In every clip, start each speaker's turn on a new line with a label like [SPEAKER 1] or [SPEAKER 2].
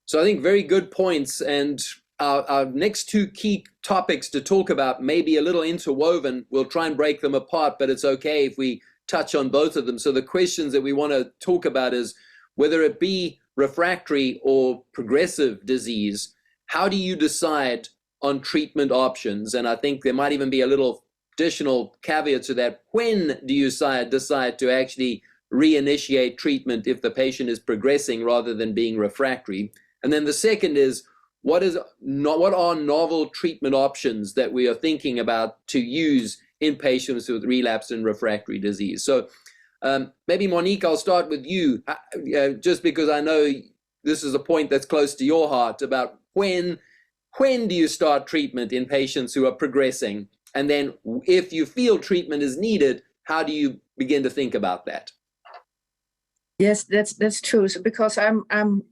[SPEAKER 1] So I think very good points. And our next two key topics to talk about may be a little interwoven. We'll try and break them apart, but it's okay if we touch on both of them. So the questions that we want to talk about is whether it be refractory or progressive disease, how do you decide on treatment options? And I think there might even be a little additional caveat to that. When do you decide to actually reinitiate treatment if the patient is progressing rather than being refractory? And then the second is, what are novel treatment options that we are thinking about to use in patients with relapsed and refractory disease? So maybe Monique, I'll start with you, just because I know this is a point that's close to your heart about when do you start treatment in patients who are progressing? And then if you feel treatment is needed, how do you begin to think about that?
[SPEAKER 2] Yes, that's true. So because I'm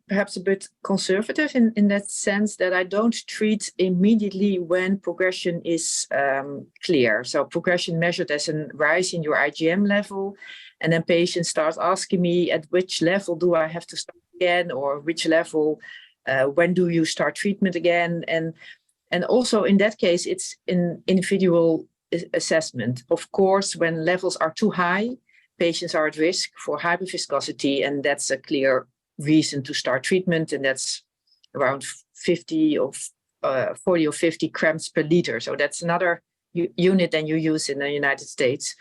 [SPEAKER 2] perhaps a bit conservative in that sense that I don't treat immediately when progression is clear. So progression measured as a rise in your IgM level, and then patients start asking me at which level do I have to start again, or which level, when do you start treatment again? And also in that case, it's an individual assessment. Of course, when levels are too high, patients are at risk for hyperviscosity, and that's a clear reason to start treatment, and that's around 40 or 50 grams per liter. So that's another unit than you use in the United States.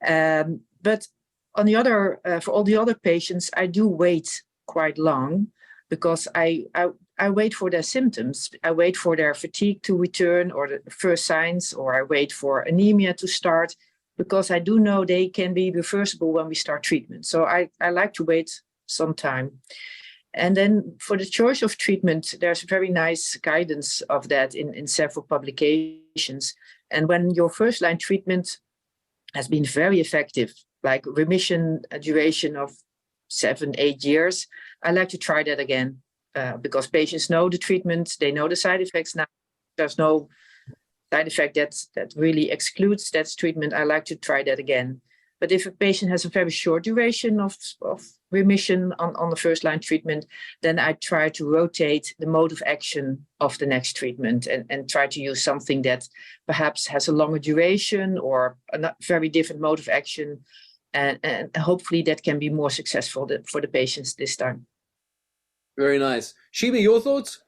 [SPEAKER 2] But on the other, for all the other patients, I do wait quite long because I wait for their symptoms. I wait for their fatigue to return or the first signs, or I wait for anemia to start, because I do know they can be reversible when we start treatment. So I like to wait some time. And then for the choice of treatment, there's very nice guidance of that in several publications. And when your first line treatment has been very effective, like remission duration of 7-8 years, I like to try that again because patients know the treatment, they know the side effects now. There's no side effect that really excludes that treatment. I like to try that again. But if a patient has a very short duration of remission on the first line treatment, then I try to rotate the mode of action of the next treatment and try to use something that perhaps has a longer duration or a very different mode of action. And hopefully that can be more successful for the patients this time.
[SPEAKER 1] Very nice. Sheeba, your thoughts?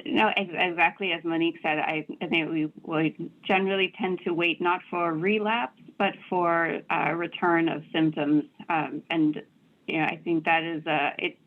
[SPEAKER 3] No, exactly as Monique said, I think we generally tend to wait not for relapse, but for return of symptoms. And I think that is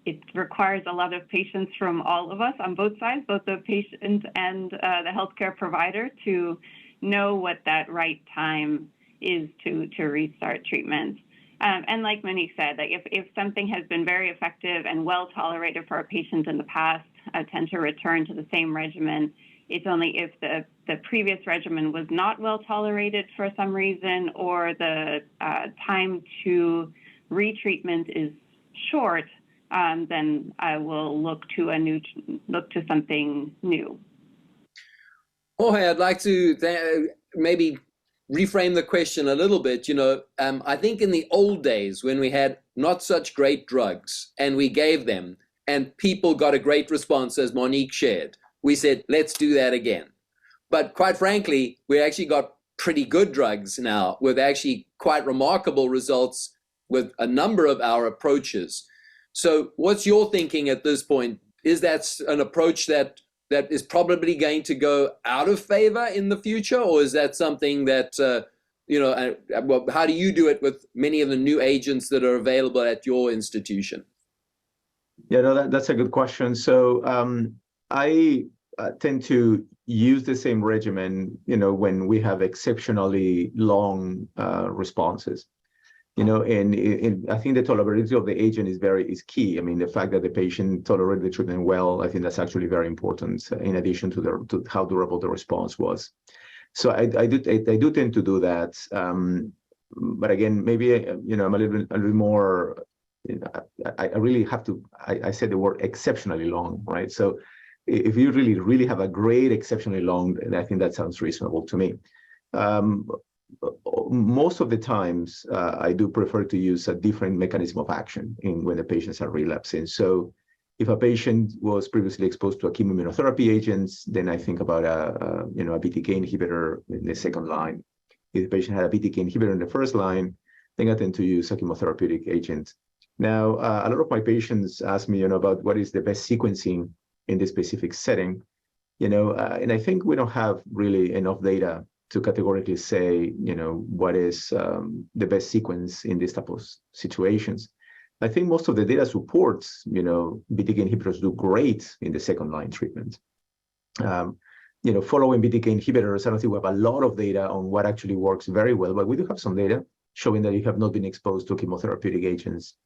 [SPEAKER 3] it requires a lot of patience from all of us on both sides, both the patient and the healthcare provider, to know what that right time is to restart treatment. And like Monique said, like if something has been very effective and well tolerated for a patient in the past, I tend to return to the same regimen. It's only if the previous regimen was not well tolerated for some reason, or the time to retreatment is short, then I will look to something new.
[SPEAKER 1] Jorge, I'd like to maybe reframe the question a little bit. I think in the old days when we had not such great drugs and we gave them, and people got a great response, as Monique shared, we said, let's do that again. But quite frankly, we actually got pretty good drugs now with actually quite remarkable results with a number of our approaches. So what's your thinking at this point? Is that an approach that is probably going to go out of favor in the future? Or is that something that, how do you do it with many of the new agents that are available at your institution?
[SPEAKER 4] Yeah, no, that's a good question. So I tend to use the same regimen, when we have exceptionally long responses. And I think the tolerability of the agent is key. I mean, the fact that the patient tolerated the treatment well, I think that's actually very important, in addition to how durable the response was. So I do tend to do that. But again, maybe I'm a little bit more. I really have to. I said the word exceptionally long, right? So if you really have a great exceptionally long, then I think that sounds reasonable to me. most of the times, I do prefer to use a different mechanism of action when the patients are relapsing. So if a patient was previously exposed to a chemoimmunotherapy agents, then I think about a BTK inhibitor in the second line. If the patient had a BTK inhibitor in the first line, then I tend to use a chemotherapeutic agent. Now, a lot of my patients ask me, about what is the best sequencing in this specific setting, and I think we don't have really enough data to categorically say, what is the best sequence in these type of situations. I think most of the data supports, BTK inhibitors do great in the second line treatment. Following BTK inhibitors, I don't think we have a lot of data on what actually works very well, but we do have some data showing that you have not been exposed to chemotherapeutic agents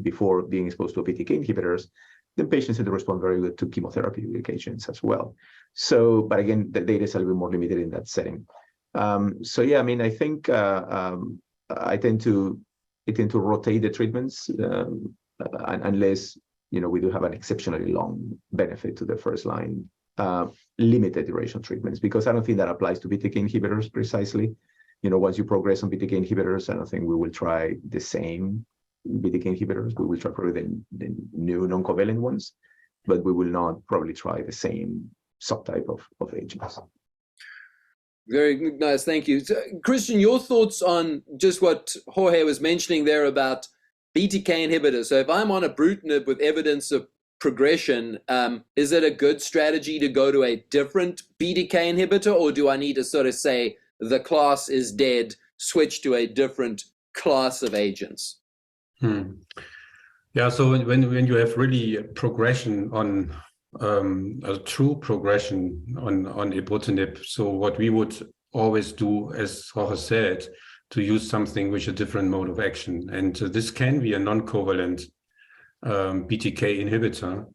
[SPEAKER 4] before being exposed to BTK inhibitors, then patients tend to respond very good to chemotherapeutic agents as well. So, but again, the data is a little bit more limited in that setting. So yeah, I mean, I think I tend to rotate the treatments unless we do have an exceptionally long benefit to the first line limited duration treatments, because I don't think that applies to BTK inhibitors precisely. Once you progress on BTK inhibitors, I don't think we will try the same BTK inhibitors. We will try probably the new non-covalent ones, but we will not probably try the same subtype of agents.
[SPEAKER 1] Very nice, thank you. So, Christian, your thoughts on just what Jorge was mentioning there about BTK inhibitors. So if I'm on a ibrutinib with evidence of progression, is it a good strategy to go to a different BTK inhibitor, or do I need to sort of say the class is dead, switch to a different class of agents?
[SPEAKER 5] Yeah, so when you have really progression on a true progression on ibrutinib, so what we would always do, as Jorge said, to use something with a different mode of action, and this can be a non-covalent BTK inhibitor,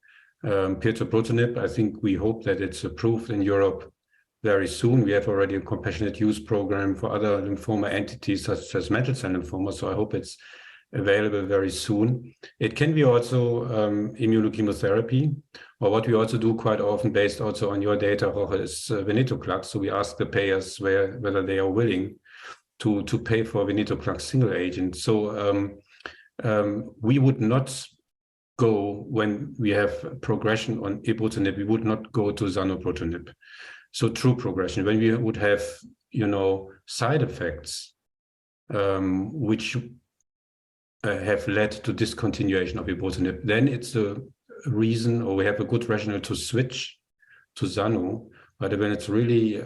[SPEAKER 5] pirtobrutinib. I think we hope that it's approved in Europe very soon. We have already a compassionate use program for other lymphoma entities such as mantle cell lymphoma, so I hope it's available very soon. It can be also immunochemotherapy, or what we also do quite often, based also on your data, Jorge, is venetoclax. So we ask the payers whether they are willing to pay for venetoclax single agent. So we would not go, when we have progression on ibrutinib, we would not go to zanubrutinib. So true progression, when we would have, side effects which have led to discontinuation of ibrutinib, then it's a reason, or we have a good rationale to switch to Zanu. But when it's really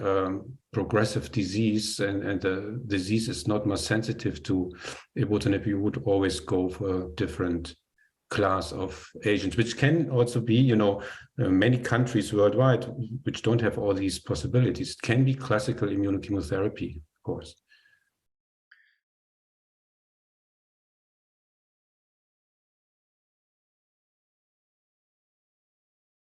[SPEAKER 5] progressive disease and the disease is not more sensitive to ibrutinib, you would always go for a different class of agents, which can also be, many countries worldwide which don't have all these possibilities. It can be classical immunochemotherapy, of course.